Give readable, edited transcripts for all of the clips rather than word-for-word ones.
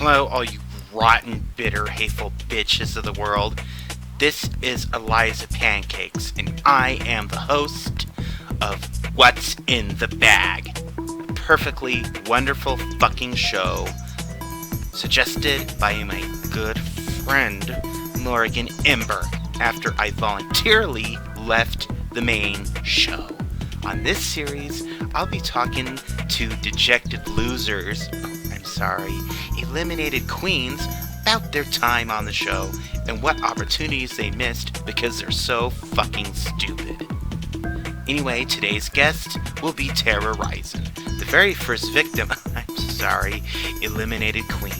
Hello, all you rotten, bitter, hateful bitches of the world. This is Eliza Pancakes, and I am the host of What's in the Bag, a perfectly wonderful fucking show suggested by my good friend Morgan Ember after I voluntarily left the main show. On this series, I'll be talking to dejected losers, eliminated queens about their time on the show and what opportunities they missed because they're so fucking stupid. Anyway, today's guest will be Ryzen, the very first victim, eliminated queen.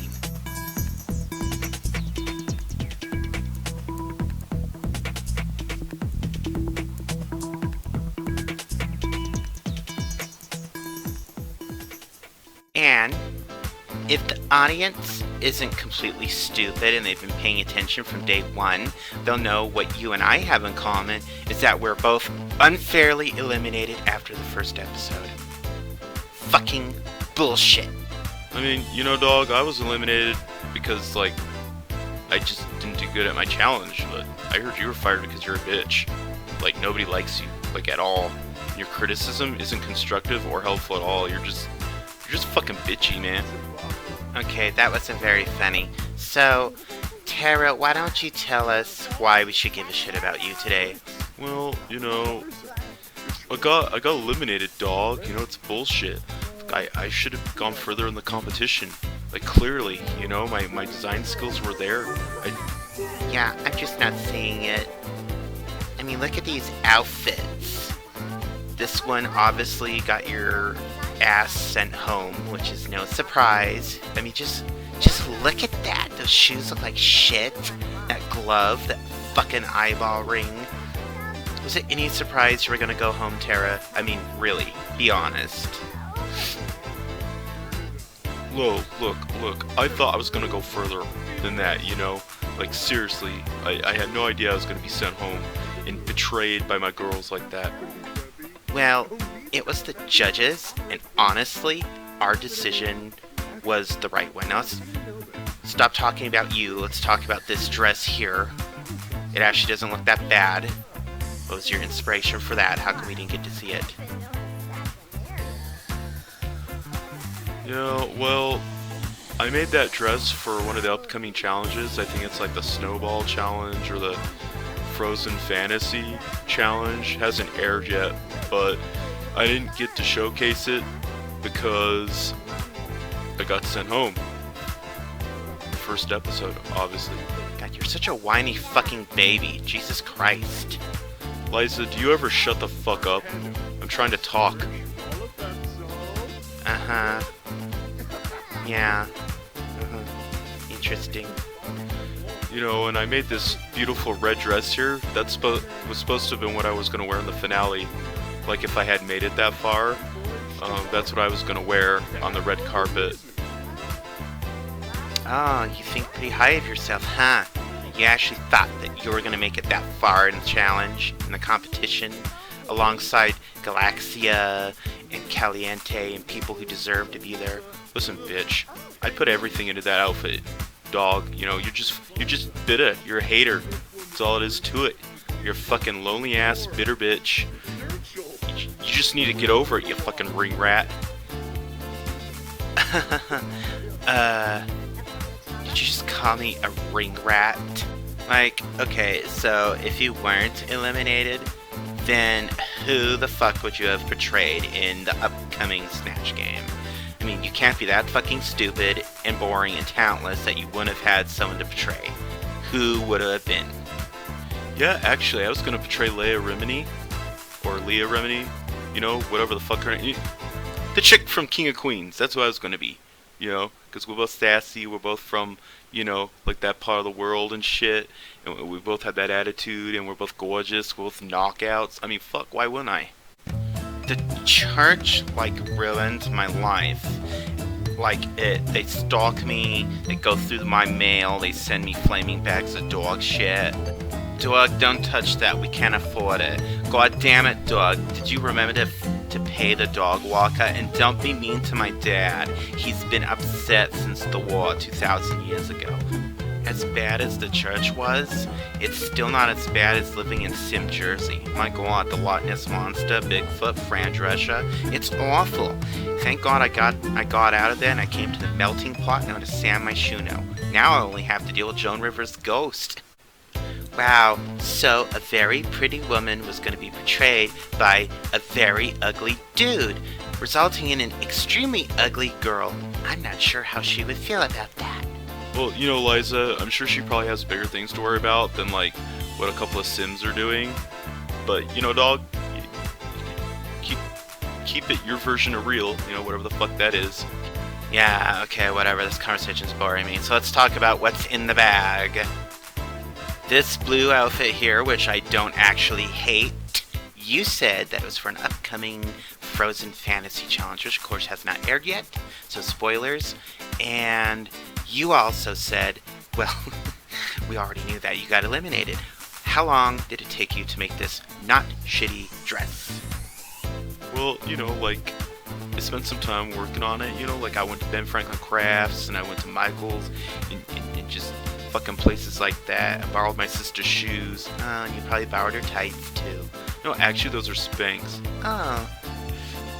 And if the audience isn't completely stupid and they've been paying attention from day one, they'll know what you and I have in common is that we're both unfairly eliminated after the first episode. Fucking bullshit. I mean, you know, dog, I was eliminated because, I just didn't do good at my challenge, but I heard you were fired because you're a bitch. Nobody likes you, at all. Your criticism isn't constructive or helpful at all. You're just fucking bitchy, man. Okay, that wasn't very funny. So, Tara, why don't you tell us why we should give a shit about you today? Well, I got eliminated, dog. It's bullshit. I should have gone further in the competition. Clearly, my design skills were there. Yeah, I'm just not seeing it. I mean, look at these outfits. This one obviously got your ass sent home, which is no surprise. I mean, just look at that. Those shoes look like shit. That glove, that fucking eyeball ring. Was it any surprise you were gonna go home, Tara? I mean, really, be honest. Look, I thought I was gonna go further than that, seriously, I had no idea I was gonna be sent home and betrayed by my girls like that. Well, it was the judges, and honestly, our decision was the right one. Now let's stop talking about you. Let's talk about this dress here. It actually doesn't look that bad. What was your inspiration for that? How come we didn't get to see it? Yeah, well, I made that dress for one of the upcoming challenges. I think it's the Snowball Challenge or the Frozen Fantasy Challenge. Hasn't aired yet, but I didn't get to showcase it because I got sent home. First episode, obviously. God, you're such a whiny fucking baby. Jesus Christ. Liza, do you ever shut the fuck up? I'm trying to talk. Uh-huh. Yeah. Interesting. And I made this beautiful red dress here. That was supposed to have been what I was going to wear in the finale. If I had made it that far, that's what I was going to wear on the red carpet. Oh, you think pretty high of yourself, huh? You actually thought that you were going to make it that far in the challenge, in the competition, alongside Galaxia and Caliente and people who deserve to be there. Listen, bitch, I put everything into that outfit, dog. You're just bitter. You're a hater. That's all it is to it. You're a fucking lonely ass bitter bitch. You just need to get over it, you fucking ring rat. Did you just call me a ring rat? Okay, so if you weren't eliminated, then who the fuck would you have portrayed in the upcoming Snatch game? I mean, you can't be that fucking stupid and boring and talentless that you wouldn't have had someone to portray. Who would it have been? Yeah, actually, I was gonna portray Leah Remini, or Leah Remini, whatever the fuck her name. The chick from King of Queens. That's what I was gonna be, because we're both sassy. We're both from, that part of the world and shit. And we both have that attitude, and we're both gorgeous. We're both knockouts. I mean, fuck, why wouldn't I? The church, ruined my life. They stalk me, they go through my mail, they send me flaming bags of dog shit. Dog, don't touch that, we can't afford it. God damn it, dog. Did you remember to pay the dog walker? And don't be mean to my dad. He's been upset since the war 2,000 years ago. As bad as the church was, it's still not as bad as living in Sim, Jersey. My god, the Loch Ness Monster, Bigfoot, Fran Drescher, it's awful. Thank God I got out of there and I came to the melting pot and I'm to Sam my shoe now. Now I only have to deal with Joan Rivers' ghost. Wow, so a very pretty woman was going to be betrayed by a very ugly dude, resulting in an extremely ugly girl. I'm not sure how she would feel about that. Well, you know, Liza, I'm sure she probably has bigger things to worry about than, like, what a couple of Sims are doing. But, you know, dog, keep it your version of real, you know, whatever the fuck that is. Yeah, okay, whatever, this conversation's boring me. So let's talk about what's in the bag. This blue outfit here, which I don't actually hate, you said that it was for an upcoming Frozen Fantasy Challenge, which of course has not aired yet, so spoilers. And you also said, well, we already knew that, you got eliminated. How long did it take you to make this not shitty dress? Well, you know, like, I spent some time working on it, you know, like I went to Ben Franklin Crafts and I went to Michael's and just fucking places like that. I borrowed my sister's shoes. Oh, and you probably borrowed her tights too. No, actually those are Spanx. Oh.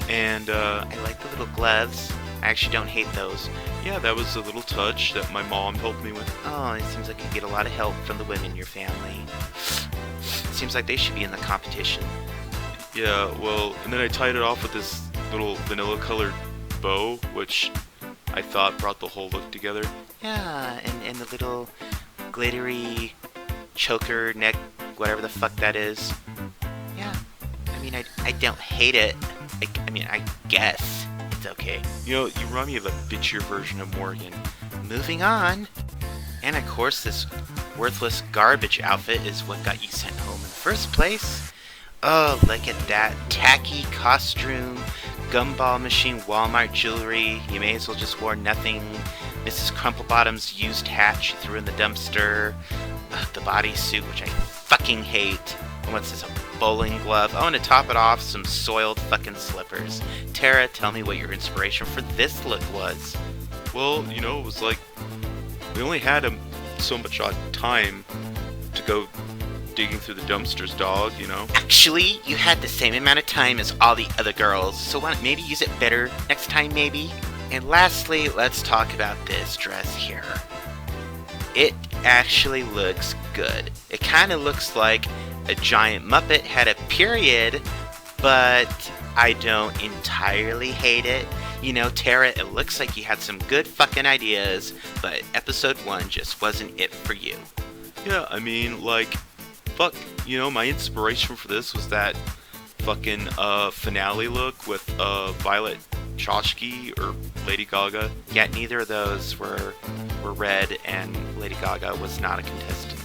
And, I like the little gloves. I actually don't hate those. Yeah, that was a little touch that my mom helped me with. Oh, it seems like you get a lot of help from the women in your family. It seems like they should be in the competition. Yeah, well, and then I tied it off with this little vanilla colored bow, which I thought brought the whole look together. Yeah, and the little glittery choker neck, whatever the fuck that is. Yeah, I mean, I don't hate it. I mean, I guess it's okay. You know, you remind me of a bitchier version of Morgan. Moving on. And of course, this worthless garbage outfit is what got you sent home in the first place. Oh, look at that tacky costume, gumball machine, Walmart jewelry. You may as well just wore nothing. Mrs. Crumplebottom's used hat she threw in the dumpster. The bodysuit, which I fucking hate. And what's this, a bowling glove? Oh, and to top it off, some soiled fucking slippers. Tara, tell me what your inspiration for this look was. Well, you know, it was like, we only had so much time to go digging through the dumpsters, dog, you know? Actually, you had the same amount of time as all the other girls, so why not maybe use it better next time, maybe? And lastly, let's talk about this dress here. It actually looks good. It kind of looks like a giant Muppet had a period, but I don't entirely hate it. You know, Tara, it looks like you had some good fucking ideas, but episode 1 just wasn't it for you. Yeah, I mean, like, fuck, you know, my inspiration for this was that fucking finale look with Violet Chachki or Lady Gaga. Yeah, neither of those were red, and Lady Gaga was not a contestant.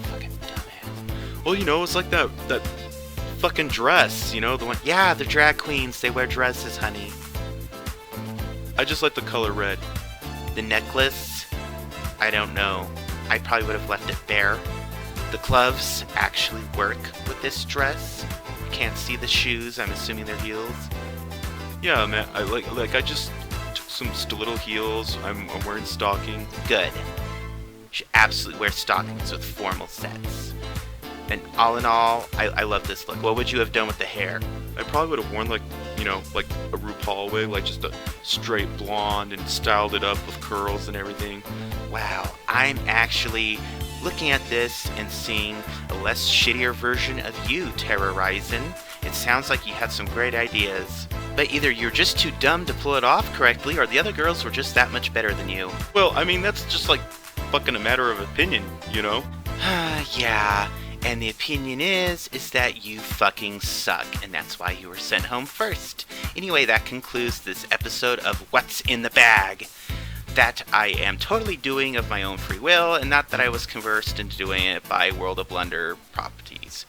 Fucking dumbass. Well, you know, it's like that fucking dress, you know, the one. Yeah, they're drag queens. They wear dresses, honey. I just like the color red. The necklace, I don't know. I probably would have left it bare. The gloves actually work with this dress. You can't see the shoes. I'm assuming they're heels. Yeah, man. I I just took some stiletto heels. I'm wearing stocking. Good. You should absolutely wear stockings with formal sets. And all in all, I love this look. What would you have done with the hair? I probably would have worn, like, you know, like a RuPaul wig, like just a straight blonde and styled it up with curls and everything. Wow, I'm actually looking at this and seeing a less shittier version of you, Tara Ryzen. It sounds like you had some great ideas. But either you're just too dumb to pull it off correctly, or the other girls were just that much better than you. Well, I mean, that's just like fucking a matter of opinion, you know? Yeah. And the opinion is that you fucking suck, and that's why you were sent home first. Anyway, that concludes this episode of What's in the Bag. That I am totally doing of my own free will, and not that I was coerced into doing it by World of Blunder properties.